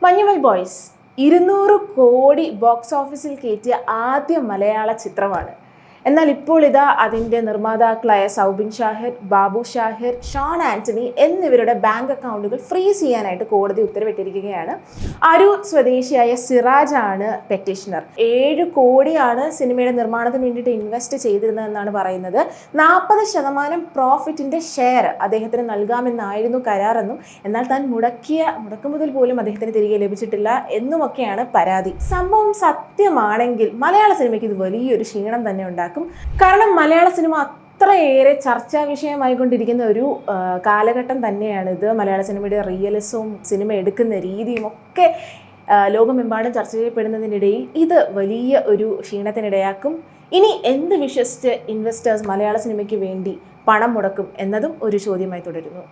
Manjummel boys 200 കോടി box ഓഫീസിൽ കയറ്റിയ ആദ്യ മലയാള ചിത്രമാണ്. എന്നാൽ ഇപ്പോൾ ഇതാ അതിൻ്റെ നിർമ്മാതാക്കളായ സൗബിൻ ഷാഹിർ, ബാബു ഷാഹിർ, ഷോൺ ആൻ്റണി എന്നിവരുടെ ബാങ്ക് അക്കൗണ്ടുകൾ ഫ്രീസ് ചെയ്യാനായിട്ട് കോടതി ഉത്തരവിട്ടിരിക്കുകയാണ്. അരൂർ സ്വദേശിയായ സിറാജാണ് പെറ്റീഷണർ. 7 കോടിയാണ് സിനിമയുടെ നിർമ്മാണത്തിന് വേണ്ടിയിട്ട് ഇൻവെസ്റ്റ് ചെയ്തിരുന്നതെന്നാണ് പറയുന്നത്. 40% പ്രോഫിറ്റിൻ്റെ ഷെയർ അദ്ദേഹത്തിന് നൽകാമെന്നായിരുന്നു കരാറെന്നും എന്നാൽ താൻ മുടക്കുമുതൽ പോലും അദ്ദേഹത്തിന് തിരികെ ലഭിച്ചിട്ടില്ല എന്നുമൊക്കെയാണ് പരാതി. സംഭവം സത്യമാണെങ്കിൽ മലയാള സിനിമയ്ക്ക് ഇത് വലിയൊരു ക്ഷീണം തന്നെ ഉണ്ടാക്കും. കാരണം മലയാള സിനിമ അത്രയേറെ ചർച്ചാ വിഷയമായിക്കൊണ്ടിരിക്കുന്ന ഒരു കാലഘട്ടം തന്നെയാണ് ഇത്. മലയാള സിനിമയുടെ റിയലിസവും സിനിമ എടുക്കുന്ന രീതിയും ഒക്കെ ലോകമെമ്പാടും ചർച്ച ചെയ്യപ്പെടുന്നതിനിടയിൽ ഇത് വലിയ ഒരു ക്ഷീണത്തിനിടയാക്കും. ഇനി എന്ത് വിശ്വസിച്ച് ഇൻവെസ്റ്റേഴ്സ് മലയാള സിനിമയ്ക്ക് വേണ്ടി പണം മുടക്കും എന്നതും ഒരു ചോദ്യമായി തുടരുന്നു.